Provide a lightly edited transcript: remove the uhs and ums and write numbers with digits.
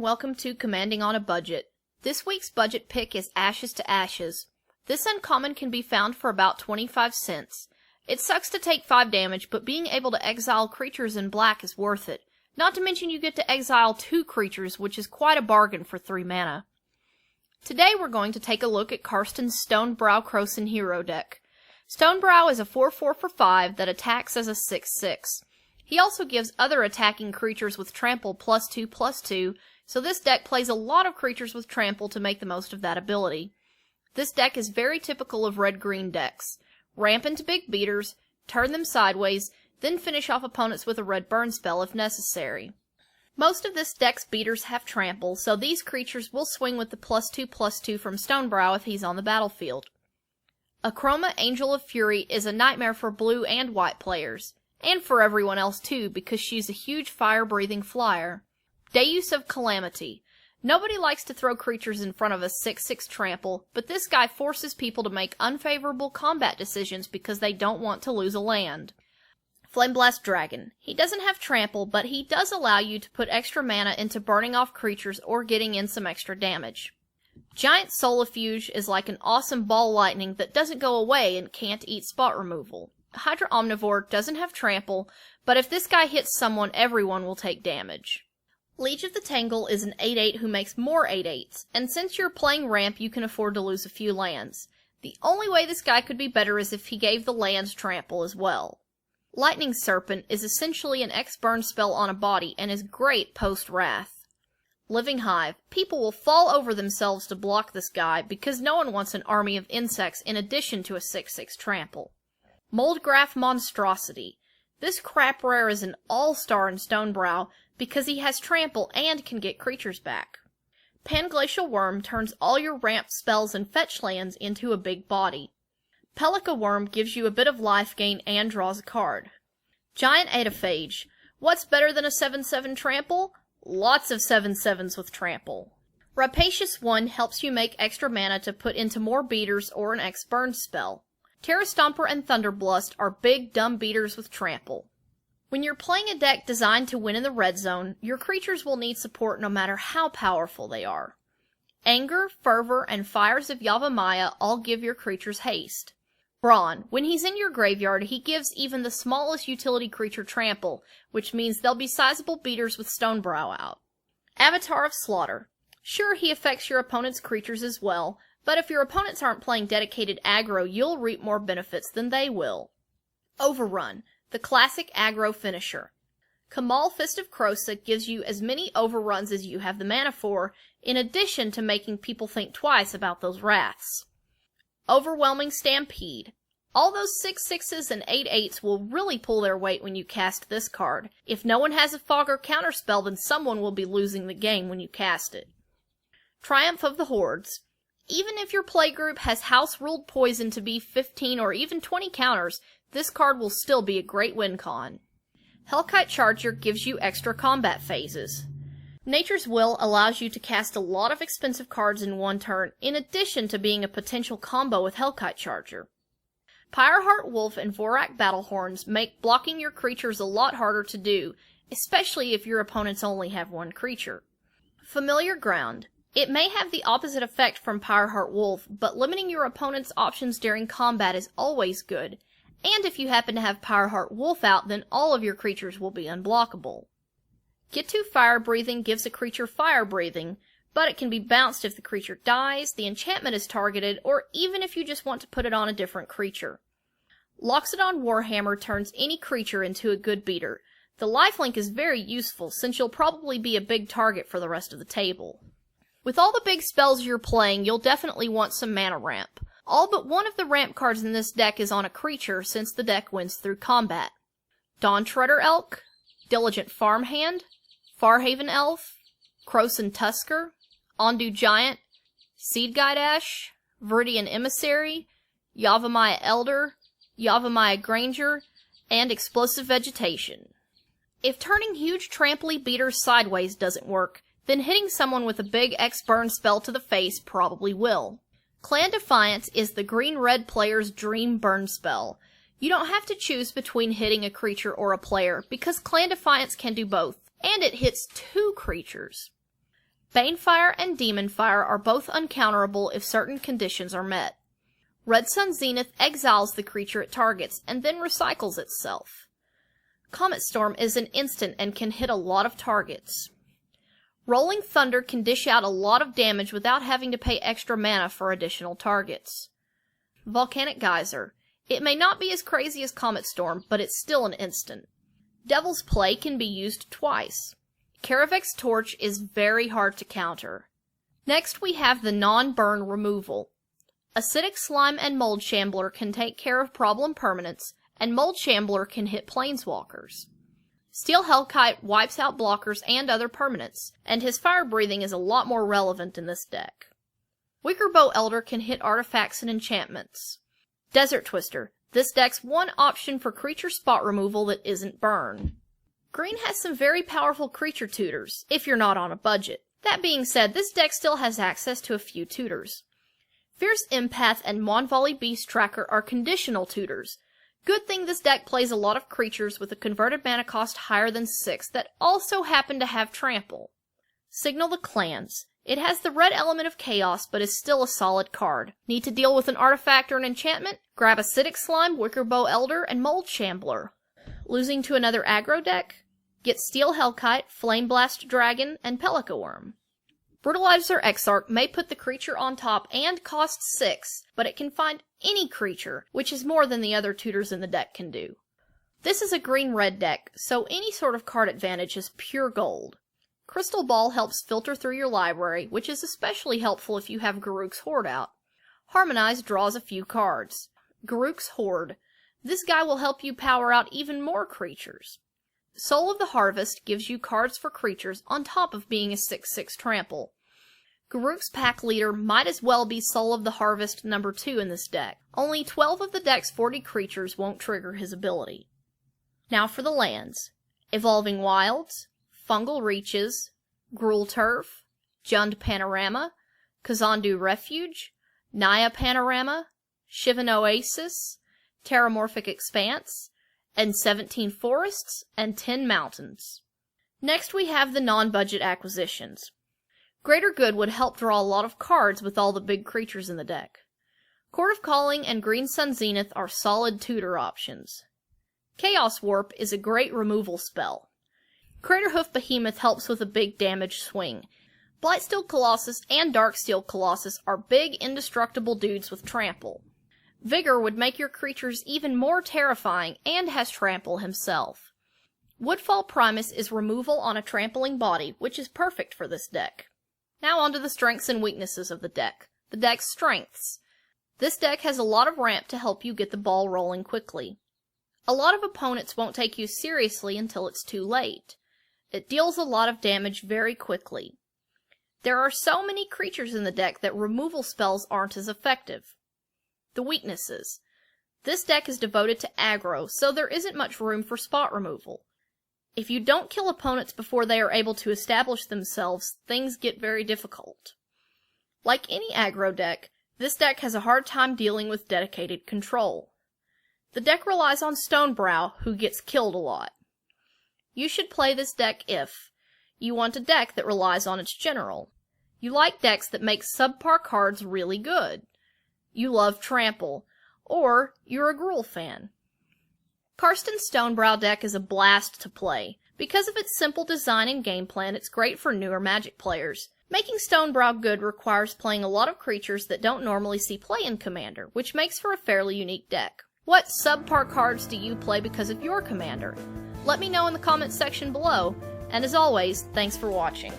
welcome to Commanding on a Budget. This week's budget pick is Ashes to Ashes. This uncommon can be found for about 25 cents. It sucks to take 5 damage, but being able to exile creatures in black is worth it. Not to mention you get to exile 2 creatures, which is quite a bargain for 3 mana. Today we're going to take a look at Karsten's Stonebrow Krosan hero deck. Stonebrow is a 4/4 for 5 that attacks as a 6/6. He also gives other attacking creatures with trample +2/+2, so this deck plays a lot of creatures with trample to make the most of that ability. This deck is very typical of red-green decks. Ramp into big beaters, turn them sideways, then finish off opponents with a red burn spell if necessary. Most of this deck's beaters have trample, so these creatures will swing with the +2/+2 from Stonebrow if he's on the battlefield. Akroma, Angel of Fury, is a nightmare for blue and white players. And for everyone else too, because she's a huge fire-breathing flyer. Deus of Calamity. Nobody likes to throw creatures in front of a 6/6 trample, but this guy forces people to make unfavorable combat decisions because they don't want to lose a land. Flameblast Dragon. He doesn't have trample, but he does allow you to put extra mana into burning off creatures or getting in some extra damage. Giant Solifuge is like an awesome ball lightning that doesn't go away and can't eat spot removal. Hydra Omnivore doesn't have trample, but if this guy hits someone, everyone will take damage. Liege of the Tangle is an 8/8 who makes more 8/8s, and since you're playing ramp, you can afford to lose a few lands. The only way this guy could be better is if he gave the lands trample as well. Lightning Serpent is essentially an X-Burn spell on a body and is great post-Wrath. Living Hive. People will fall over themselves to block this guy because no one wants an army of insects in addition to a 6/6 trample. Moldgraph Monstrosity. This crap rare is an all-star in Stonebrow because he has trample and can get creatures back. Panglacial Worm turns all your ramp spells and fetch lands into a big body. Pelika Worm gives you a bit of life gain and draws a card. Giant Aedophage. What's better than a 7/7 trample? Lots of 7/7s with trample. Rapacious One helps you make extra mana to put into more beaters or an X-Burn spell. Terra Stomper and Thunderblust are big, dumb beaters with trample. When you're playing a deck designed to win in the red zone, your creatures will need support no matter how powerful they are. Anger, Fervor, and Fires of Yavimaya all give your creatures haste. Brawn. When he's in your graveyard, he gives even the smallest utility creature trample, which means they'll be sizable beaters with Stonebrow out. Avatar of Slaughter. Sure, he affects your opponent's creatures as well, but if your opponents aren't playing dedicated aggro, you'll reap more benefits than they will. Overrun. The classic aggro finisher. Kamahl Fist of Krosa gives you as many overruns as you have the mana for, in addition to making people think twice about those wraths. Overwhelming Stampede. All those 6/6s and 8/8s will really pull their weight when you cast this card. If no one has a fog or counterspell, then someone will be losing the game when you cast it. Triumph of the Hordes. Even if your playgroup has house-ruled poison to be 15 or even 20 counters, this card will still be a great win con. Hellkite Charger gives you extra combat phases. Nature's Will allows you to cast a lot of expensive cards in one turn, in addition to being a potential combo with Hellkite Charger. Pyreheart Wolf and Vorak Battlehorns make blocking your creatures a lot harder to do, especially if your opponents only have one creature. Familiar Ground. It may have the opposite effect from Pyreheart Wolf, but limiting your opponent's options during combat is always good. And if you happen to have Pyreheart Wolf out, then all of your creatures will be unblockable. Ghitu Fire Breathing gives a creature fire breathing, but it can be bounced if the creature dies, the enchantment is targeted, or even if you just want to put it on a different creature. Loxodon Warhammer turns any creature into a good beater. The lifelink is very useful, since you'll probably be a big target for the rest of the table. With all the big spells you're playing, you'll definitely want some mana ramp. All but one of the ramp cards in this deck is on a creature since the deck wins through combat. Dawnshredder Elk, Diligent Farmhand, Farhaven Elf, Krosan Tusker, Ondu Giant, Seedguide Ash, Viridian Emissary, Yavimaya Elder, Yavimaya Granger, and Explosive Vegetation. If turning huge trampoly beaters sideways doesn't work, then hitting someone with a big X-Burn spell to the face probably will. Clan Defiance is the green-red player's dream burn spell. You don't have to choose between hitting a creature or a player, because Clan Defiance can do both, and it hits 2 creatures. Banefire and Demonfire are both uncounterable if certain conditions are met. Red Sun Zenith exiles the creature it targets and then recycles itself. Comet Storm is an instant and can hit a lot of targets. Rolling Thunder can dish out a lot of damage without having to pay extra mana for additional targets. Volcanic Geyser. It may not be as crazy as Comet Storm, but it's still an instant. Devil's Play can be used twice. Karavek's Torch is very hard to counter. Next we have the non-burn removal. Acidic Slime and Mold Shambler can take care of problem permanents, and Mold Shambler can hit planeswalkers. Steel Hellkite wipes out blockers and other permanents, and his fire breathing is a lot more relevant in this deck. Wickerbow Elder can hit artifacts and enchantments. Desert Twister. This deck's one option for creature spot removal that isn't burn. Green has some very powerful creature tutors, if you're not on a budget. That being said, this deck still has access to a few tutors. Fierce Empath and Monvolley Beast Tracker are conditional tutors. Good thing this deck plays a lot of creatures with a converted mana cost higher than 6 that also happen to have trample. Signal the Clans. It has the red element of chaos, but is still a solid card. Need to deal with an artifact or an enchantment? Grab Acidic Slime, Wickerbow Elder, and Mold Shambler. Losing to another aggro deck? Get Steel Hellkite, Flame Blast Dragon, and Pelika Worm. Brutalizer Exarch may put the creature on top and cost 6, but it can find any creature, which is more than the other tutors in the deck can do. This is a green-red deck, so any sort of card advantage is pure gold. Crystal Ball helps filter through your library, which is especially helpful if you have Garruk's Hoard out. Harmonize draws a few cards. Garruk's Hoard. This guy will help you power out even more creatures. Soul of the Harvest gives you cards for creatures on top of being a 6/6 trample. Garruk's Pack Leader might as well be Soul of the Harvest number 2 in this deck. Only 12 of the deck's 40 creatures won't trigger his ability. Now for the lands. Evolving Wilds, Fungal Reaches, Gruul Turf, Jund Panorama, Kazandu Refuge, Naya Panorama, Shivan Oasis, Terramorphic Expanse, and 17 Forests and 10 Mountains. Next we have the non-budget acquisitions. Greater Good would help draw a lot of cards with all the big creatures in the deck. Court of Calling and Green Sun Zenith are solid tutor options. Chaos Warp is a great removal spell. Craterhoof Behemoth helps with a big damage swing. Blightsteel Colossus and Darksteel Colossus are big, indestructible dudes with trample. Vigor would make your creatures even more terrifying and has trample himself. Woodfall Primus is removal on a trampling body, which is perfect for this deck. Now on to the strengths and weaknesses of the deck. The deck's strengths. This deck has a lot of ramp to help you get the ball rolling quickly. A lot of opponents won't take you seriously until it's too late. It deals a lot of damage very quickly. There are so many creatures in the deck that removal spells aren't as effective. The weaknesses. This deck is devoted to aggro, so there isn't much room for spot removal. If you don't kill opponents before they are able to establish themselves, things get very difficult. Like any aggro deck, this deck has a hard time dealing with dedicated control. The deck relies on Stonebrow, who gets killed a lot. You should play this deck if you want a deck that relies on its general. You like decks that make subpar cards really good. You love trample, or you're a Gruul fan. Karsten's Stonebrow deck is a blast to play. Because of its simple design and game plan, it's great for newer Magic players. Making Stonebrow good requires playing a lot of creatures that don't normally see play in Commander, which makes for a fairly unique deck. What subpar cards do you play because of your Commander? Let me know in the comments section below, and as always, thanks for watching.